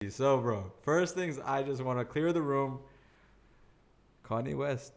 So, bro, first things I just want to clear the room. Kanye West.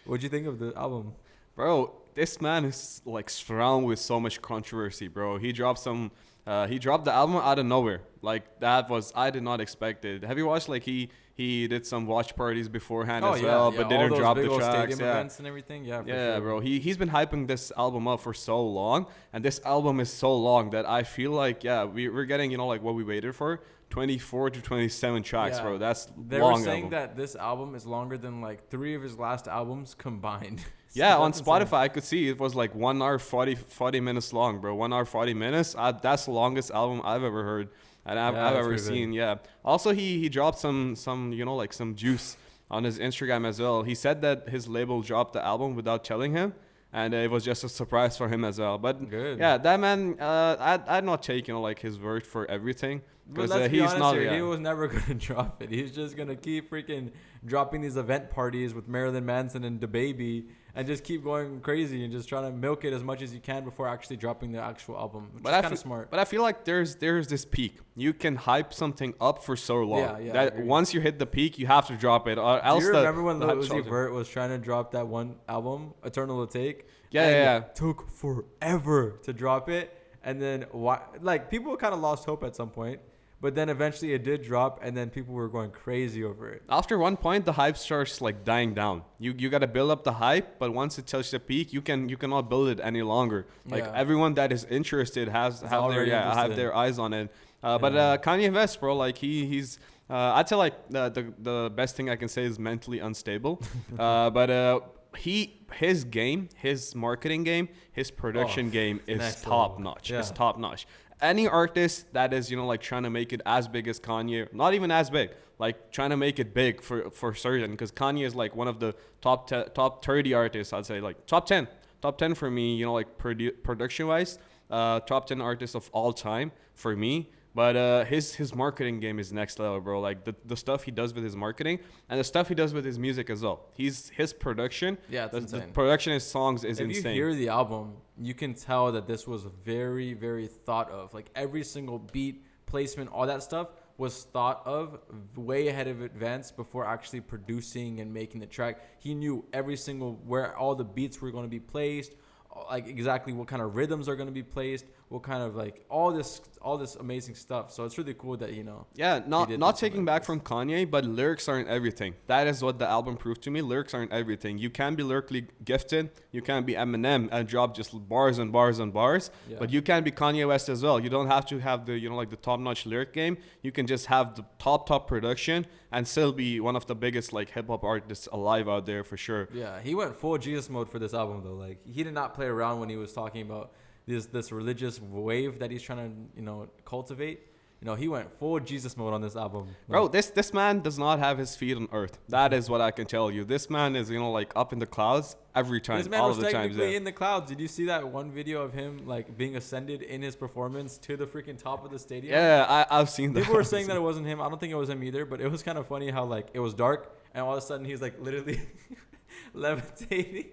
What'd you think of the album? Bro, this man is like surrounded with so much controversy, bro. He dropped the album out of nowhere. Like that was, I did not expect it. Have you watched like he did some watch parties beforehand Oh as yeah, well, yeah, but all didn't those drop big the old tracks. stadium Yeah, events and everything. Yeah, for yeah, sure. bro. He's been hyping this album up for so long, and this album is so long that I feel like we're getting like what we waited for, 24 to 27 tracks, Yeah, bro. That's they were long saying album. that this album is longer than like three of his last albums combined. So Yeah, on that's insane. Spotify, I could see it was like 1 hour 40 minutes long, bro. 1 hour 40 minutes. That's the longest album I've ever heard and Yeah, I've that's ever pretty big. seen. Yeah. Also, he dropped some like some juice on his Instagram as well. He said that his label dropped the album without telling him, and it was just a surprise for him as well. But Good. yeah, that man, I'd not take like his word for everything But because let's be he's honest not. here. Yeah. He was never gonna drop it. He's just gonna keep freaking dropping these event parties with Marilyn Manson and DaBaby, and just keep going crazy and just trying to milk it as much as you can before actually dropping the actual album, which is kind of smart. But I feel like there's this peak. You can hype something up for so long Yeah, yeah, I that agree. once you hit the peak, you have to drop it, or Do else you remember when the Lil hype Uzi shows it. Vert was trying to drop that one album, Eternal to Take? Yeah, and yeah, it took forever to drop it, and then like people kind of lost hope at some point, but then eventually it did drop, and then people were going crazy over it. After one point, the hype starts like dying down. You gotta build up the hype, but once it touches the peak, you cannot build it any longer. Like Yeah. everyone that is interested already have interested. their eyes on it. But Yeah. Kanye West, bro, like he's I'd say like the best thing I can say is mentally unstable. But his marketing game, his production game is next top level. notch. Yeah. It's top notch. Any artist that is like trying to make it as big as Kanye, not even as big, like trying to make it big for certain, because Kanye is like one of the top 30 artists, I'd say, like top 10 for me, like production wise, top 10 artists of all time for me. But his marketing game is next level, bro. Like the stuff he does with his marketing and the stuff he does with his music as well. His production, Yeah, it's the insane. production of his songs is If insane. you hear the album, you can tell that this was very, very thought of. Like every single beat, placement, all that stuff was thought of way ahead of advance before actually producing and making the track. He knew every single where all the beats were going to be placed, like exactly what kind of rhythms are going to be placed, what kind of like all this amazing stuff. So it's really cool that Yeah, he not did not something taking like back this. from Kanye, but lyrics aren't everything. That is what the album proved to me. Lyrics aren't everything. You can be lyrically gifted. You can be Eminem and drop just bars and bars and bars. Yeah. But you can be Kanye West as well. You don't have to have the like the top notch lyric game. You can just have the top production and still be one of the biggest like hip hop artists alive out there for sure. Yeah, he went full Jesus mode for this album though. Like he did not play around when he was talking about this religious wave that he's trying to cultivate. He went full Jesus mode on this album. Bro, Like, this man does not have his feet on earth. That is what I can tell you. This man is like up in the clouds every time, this man all was of the times. technically Yeah. in the clouds. Did you see that one video of him like being ascended in his performance to the freaking top of the stadium? Yeah, I've seen that. People were saying that it wasn't him. I don't think it was him either, but it was kind of funny how like it was dark and all of a sudden he's like literally levitating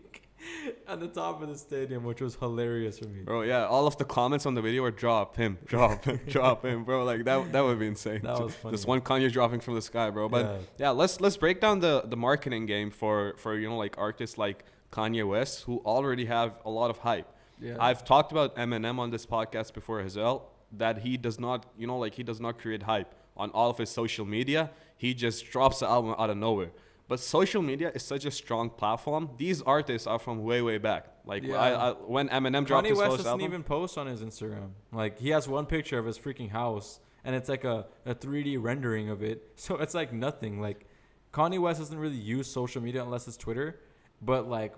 at the top of the stadium, which was hilarious for me. Bro, yeah, all of the comments on the video were drop him, drop him, drop him, bro. Like that would be insane. That was funny. Just one Kanye dropping from the sky, bro. But yeah, let's break down the marketing game for like artists like Kanye West who already have a lot of hype. Yeah. I've talked about Eminem on this podcast before as well, that he does not, he does not create hype on all of his social media. He just drops the album out of nowhere. But social media is such a strong platform. These artists are from way back. Like Yeah. when Eminem dropped Kanye his West first doesn't album. even post on his Instagram. Like he has one picture of his freaking house, and it's like a 3D rendering of it. So it's like nothing. Like Kanye West doesn't really use social media unless it's Twitter. But like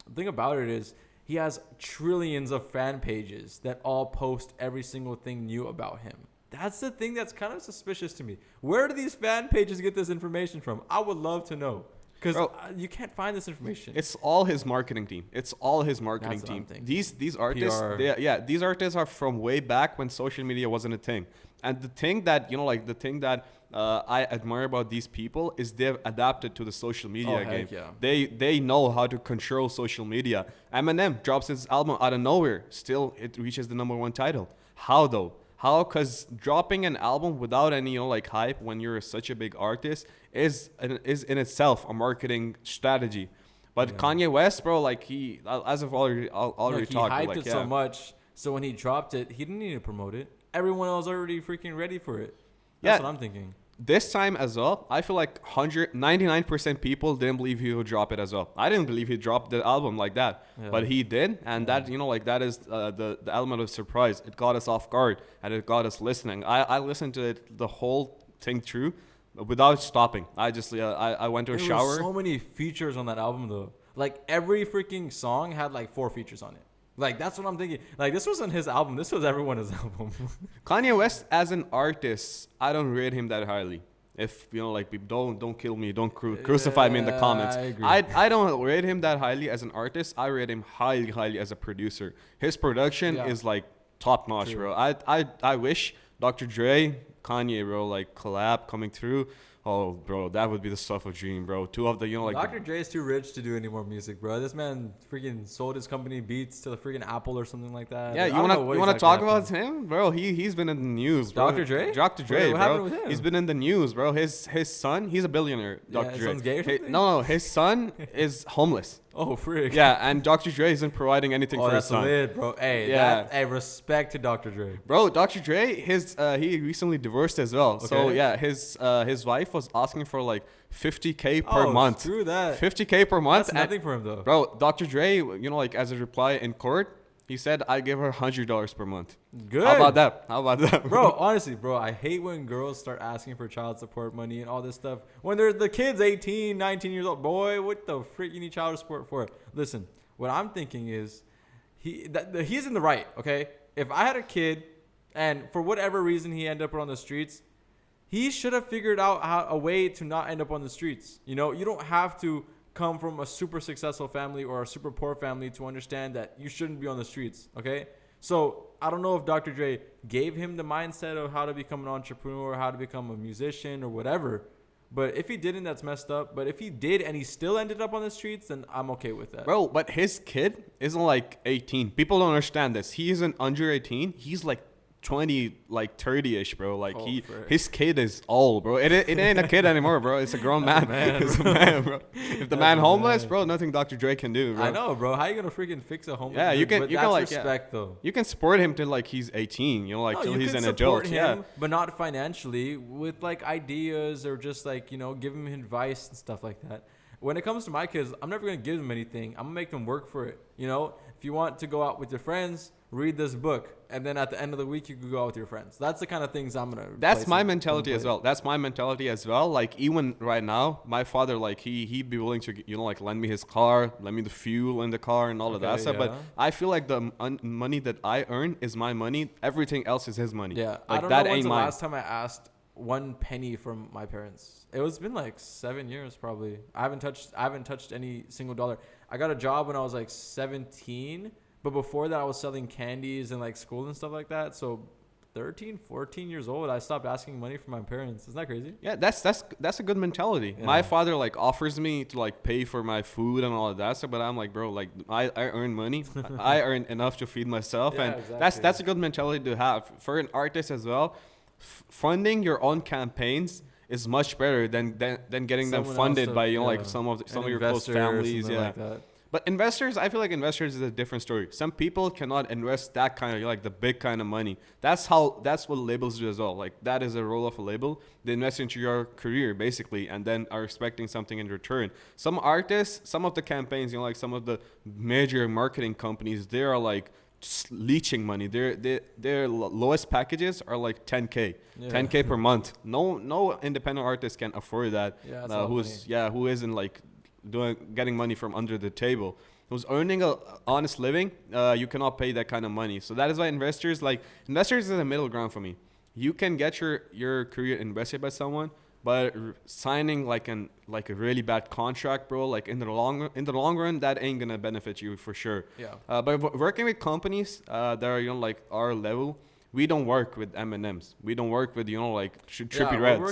the thing about it is he has trillions of fan pages that all post every single thing new about him. That's the thing that's kind of suspicious to me. Where do these fan pages get this information from? I would love to know. Because Bro, you can't find this information. It's all his marketing team. It's all his marketing That's what I'm team. thinking. These artists, PR. these artists are from way back when social media wasn't a thing. And the thing that I admire about these people is they've adapted to the social media Oh, game. heck yeah. They know how to control social media. Eminem drops his album out of nowhere. Still, it reaches the #1 title. How though? How? Because dropping an album without any, like hype when you're such a big artist is in itself a marketing strategy. But Kanye West, bro, like he, as I've already He talked, hyped like, it so much, so when he dropped it, he didn't need to promote it. Everyone was already freaking ready for it. That's what I'm thinking. This time as well, I feel like 99% people didn't believe he would drop it as well. I didn't believe he'd drop the album like that, but he did, and that, like, that is the element of surprise. It got us off guard, and it got us listening. I listened to it the whole thing through without stopping. I just I went to a shower. There were so many features on that album though. Like every freaking song had like 4 features on it. Like that's what I'm thinking. Like this wasn't his album. This was everyone's album. Kanye West as an artist, I don't rate him that highly. If like people don't kill me, don't crucify me in the comments. I don't rate him that highly as an artist. I rate him highly as a producer. His production is like top notch, bro. I wish Dr. Dre, Kanye, bro, like collab coming through. Oh, bro, that would be the stuff of dream, bro. Two of the, like... Dr. Dre is too rich to do any more music, bro. This man freaking sold his company Beats to the freaking Apple or something like that. Yeah, you want to talk about him? Bro, he's been in the news, bro. Dr. Dre? Dr. Dre, what bro. happened with him? He's been in the news, bro. His son, he's a billionaire, Dr. Dre. His son's gay or something? No, his son is homeless. Oh, frick. Yeah, and Dr. Dre isn't providing anything for his son. Oh, that's lit, bro. Hey, respect to Dr. Dre. Bro, Dr. Dre, he recently divorced as well. Okay. So, yeah, his wife was asking for, like, $50K per month. Screw that. $50K per month. That's nothing for him, though. Bro, Dr. Dre, like, as a reply in court, he said, I give her $100 per month. Good. How about that? Bro, honestly, bro, I hate when girls start asking for child support money and all this stuff. When they're the kids 18, 19 years old. Boy, what the frick you need child support for? Listen, what I'm thinking is he's in the right, okay? If I had a kid and for whatever reason he ended up on the streets, he should have figured out a way to not end up on the streets. You know, you don't have to come from a super successful family or a super poor family to understand that you shouldn't be on the streets, okay? So I don't know if Dr. Dre gave him the mindset of how to become an entrepreneur, how to become a musician or whatever. But if he didn't, that's messed up. But if he did and he still ended up on the streets, then I'm okay with that. Bro, but his kid isn't like 18. People don't understand this. He isn't under 18. He's like 20, like 30-ish, bro. Like his kid is old, bro. It ain't a kid anymore, bro. It's a grown man. It's a man, bro. If the man homeless, bro, nothing Dr. Dre can do, bro. I know, bro. How you gonna freaking fix a homeless? Yeah, you can. But you that's can like respect though. You can support him till like he's 18. Like till he's an adult. Yeah, but not financially, with like ideas or just like give him advice and stuff like that. When it comes to my kids, I'm never gonna give them anything. I'm gonna make them work for it. If you want to go out with your friends, read this book, and then at the end of the week you can go out with your friends. That's the kind of things I'm gonna. That's my mentality as well. Like even right now, my father, like he'd be willing to like lend me his car, lend me the fuel in the car and all of that stuff. But I feel like the money that I earn is my money. Everything else is his money. Yeah, like I don't that know when's ain't the mine. last time I asked 1 penny from my parents. It's been like 7 years probably. I haven't touched any single dollar. I got a job when I was like 17. But before that, I was selling candies in like school and stuff like that. So 13, 14 years old, I stopped asking money from my parents. Isn't that crazy? Yeah, that's a good mentality. Yeah. My father like offers me to like pay for my food and all of that stuff, but I'm like, bro, like I earn money. I earn enough to feed myself, and exactly. that's a good mentality to have for an artist as well. Funding your own campaigns is much better than getting them funded by like some of your close families. Yeah. Like that. But investors, I feel like investors is a different story. Some people cannot invest that kind of like the big kind of money. That's what labels do as well. Like that is a role of a label. They invest into your career basically, and then are expecting something in return. Some artists, some of the campaigns, like some of the major marketing companies, they are like leeching money. Their lowest packages are like 10K, 10K per month. No independent artist can afford that. Who isn't like getting money from under the table, who's earning a honest living. You cannot pay that kind of money. So that is why investors is a middle ground for me. You can get your career invested by someone, but signing like a really bad contract, bro, like in the long run, that ain't gonna benefit you for sure. Yeah. But working with companies that are like our level, we don't work with M&Ms. We don't work with like Trippie Reds.